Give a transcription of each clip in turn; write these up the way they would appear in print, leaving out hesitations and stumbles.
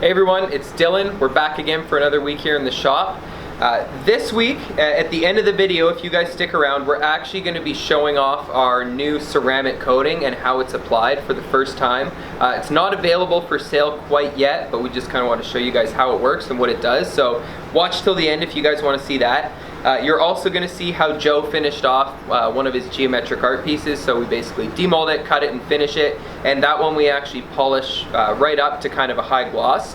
Hey everyone, it's Dylan. We're back again for another week here in the shop. This week, at the end of the video, if you guys stick around, we're actually going to be showing off our new ceramic coating and how it's applied for the first time. It's not available for sale quite yet, but we just kind of want to show you guys how it works and what it does. So watch till the end if you guys want to see that. You're also going to see how Joe finished off one of his geometric art pieces. So we basically demold it, cut it, and finish it. And that one we actually polish right up to kind of a high gloss.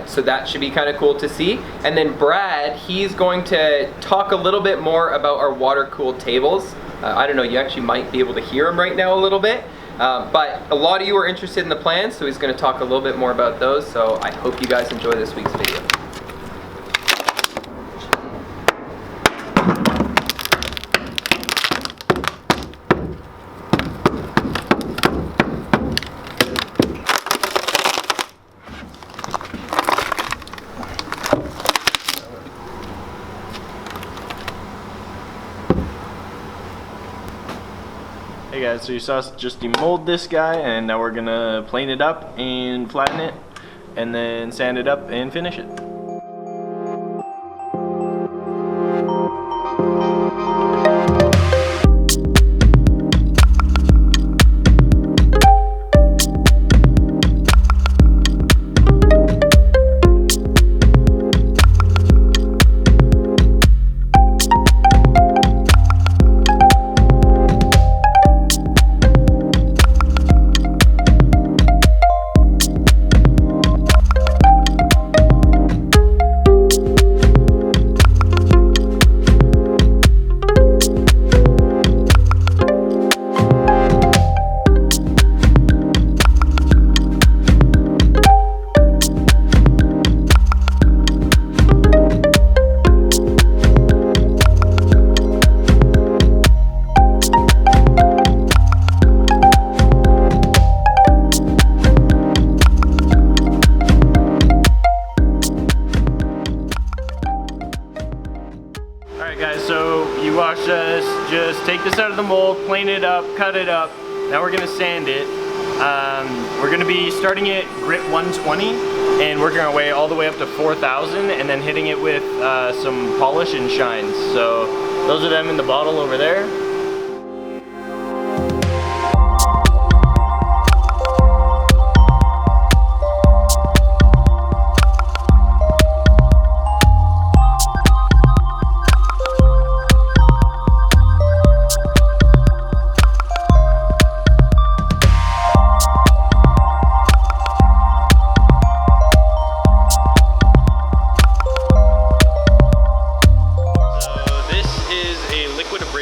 So that should be kind of cool to see. And then Brad, he's going to talk a little bit more about our water-cooled tables. I don't know, you actually might be able to hear him right now a little bit. But a lot of you are interested in the plans, so he's going to talk a little bit more about those. So I hope you guys enjoy this week's video. Hey guys, so you saw us just demold this guy, and now we're gonna plane it up and flatten it, and then sand it up and finish it. Guys, so you watched us just take this out of the mold, plane it up, cut it up. Now we're gonna sand it. We're gonna be starting it grit 120 and working our way all the way up to 4,000 and then hitting it with some polish and shines. So those are them in the bottle over there.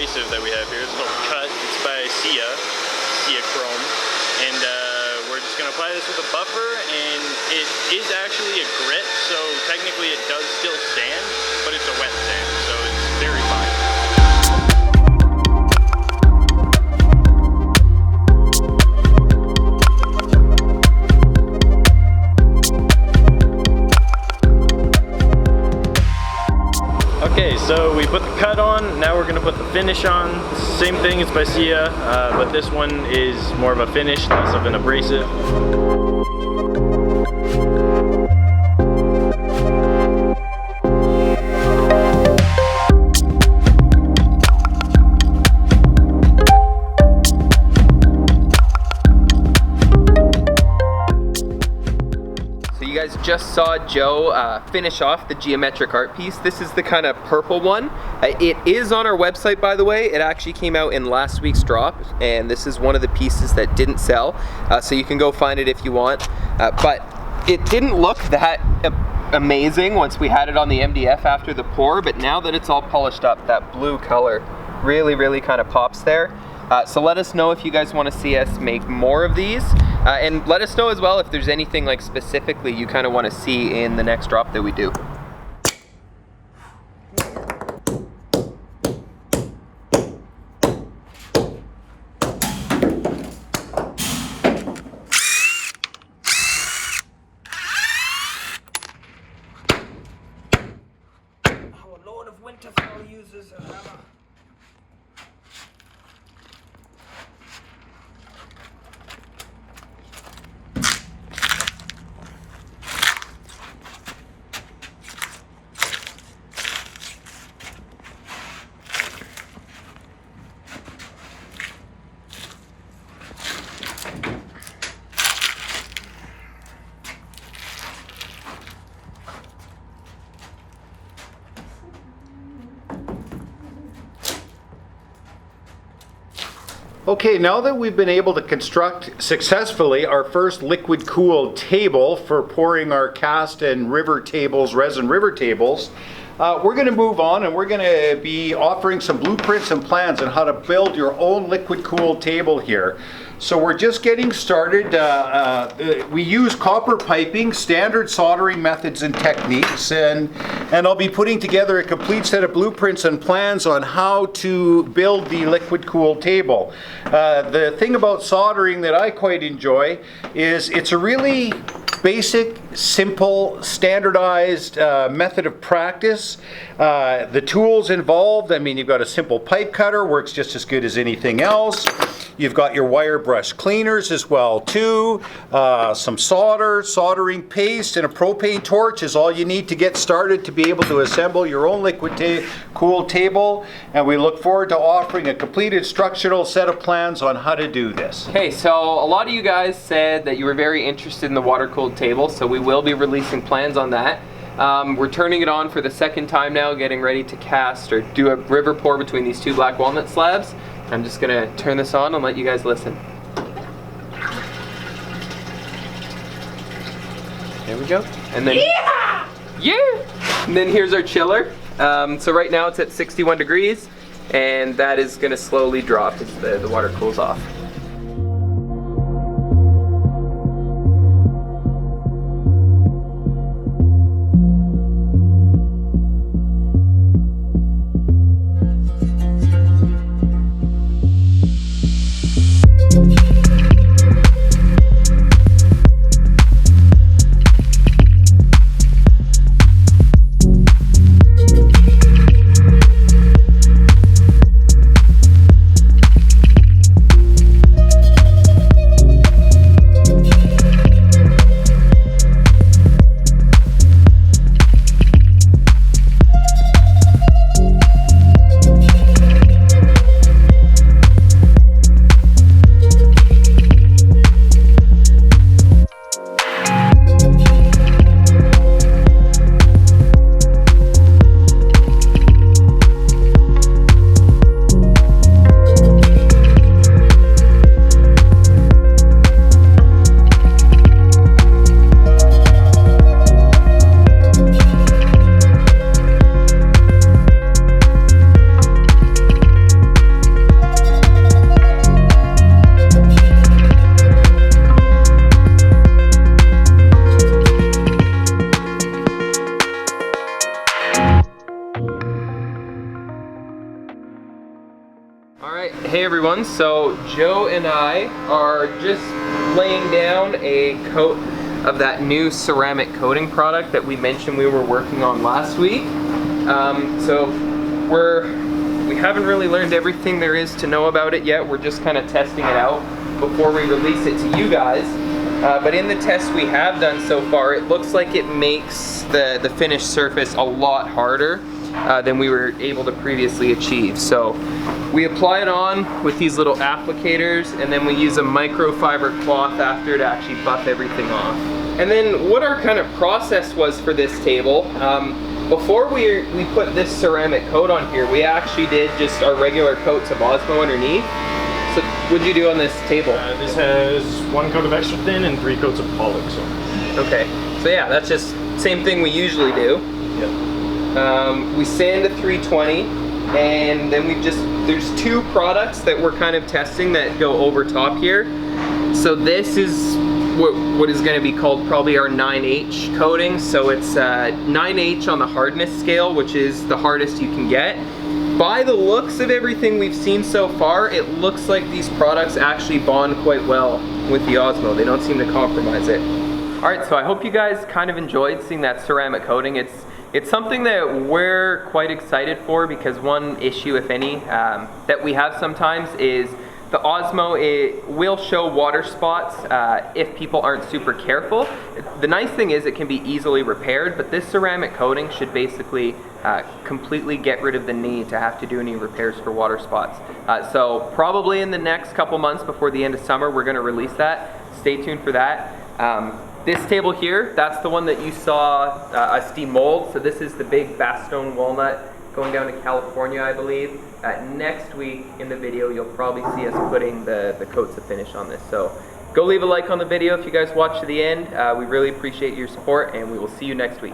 That we have here. It's called Cut. It's by Sia Chrome, and we're just gonna apply this with a buffer, and it is actually a grit, so technically it does still sand, but it's a wet sand, so it's very fine. Okay, so we put the cut on, now we're going to put the finish on. Same thing, it's by Sia, but this one is more of a finish, less of an abrasive. You guys just saw Joe finish off the geometric art piece. This is the kind of purple one. It is on our website, by the way. It actually came out in last week's drop, and this is one of the pieces that didn't sell, so you can go find it if you want. But it didn't look that amazing once we had it on the MDF after the pour, but now that it's all polished up, that blue color really kind of pops there. So let us know if you guys want to see us make more of these, and let us know as well if there's anything like specifically you kind of want to see in the next drop that we do. Our Lord of Winterfell uses a hammer. Okay, now that we've been able to construct successfully our first liquid cooled table for pouring our cast and river tables, resin river tables, we're going to move on and we're going to be offering some blueprints and plans on how to build your own liquid cooled table here. So we're just getting started. We use copper piping, standard soldering methods and techniques, and I'll be putting together a complete set of blueprints and plans on how to build the liquid cooled table. The thing about soldering that I quite enjoy is it's a really basic, simple, standardized method of practice. The tools involved, I mean, you've got a simple pipe cutter, works just as good as anything else. You've got your wire brush cleaners as well too. Some solder, soldering paste, and a propane torch is all you need to get started to be able to assemble your own liquid cooled table. And we look forward to offering a complete instructional set of plans on how to do this. Okay, so a lot of you guys said that you were very interested in the water-cooled table, so we will be releasing plans on that. We're turning it on for the second time now, getting ready to cast or do a river pour between these two black walnut slabs. I'm just gonna turn this on and let you guys listen. There we go. And then, yeah! And then here's our chiller. So right now it's at 61 degrees, and that is gonna slowly drop as the water cools off. Alright, hey everyone, so Joe and I are just laying down a coat of that new ceramic coating product that we mentioned we were working on last week. So we haven't really learned everything there is to know about it yet. We're just kind of testing it out before we release it to you guys. But in the tests we have done so far, it looks like it makes the finished surface a lot harder than we were able to previously achieve. So we apply it on with these little applicators, and then we use a microfiber cloth after to actually buff everything off. And then what our kind of process was for this table, before we put this ceramic coat on here, we actually did just our regular coats of Osmo underneath. So what'd you do on this table? This has 1 coat of extra thin and 3 coats of Pollock. So. Okay, so yeah, that's just same thing we usually do. Yep. We sand to 320, and then there's 2 products that we're kind of testing that go over top here. So this is what is going to be called probably our 9H coating. So it's 9H on the hardness scale, which is the hardest you can get. By the looks of everything we've seen so far, it looks like these products actually bond quite well with the Osmo. They don't seem to compromise it. Alright, so I hope you guys kind of enjoyed seeing that ceramic coating. It's something that we're quite excited for, because one issue, if any, that we have sometimes is the Osmo, it will show water spots if people aren't super careful. The nice thing is it can be easily repaired, but this ceramic coating should basically completely get rid of the need to have to do any repairs for water spots. So probably in the next couple months before the end of summer, we're going to release that. Stay tuned for that. This table here, that's the one that you saw us demold. So this is the big Bastogne walnut going down to California, I believe. Next week in the video, you'll probably see us putting the coats of finish on this. So go leave a like on the video if you guys watch to the end. We really appreciate your support, and we will see you next week.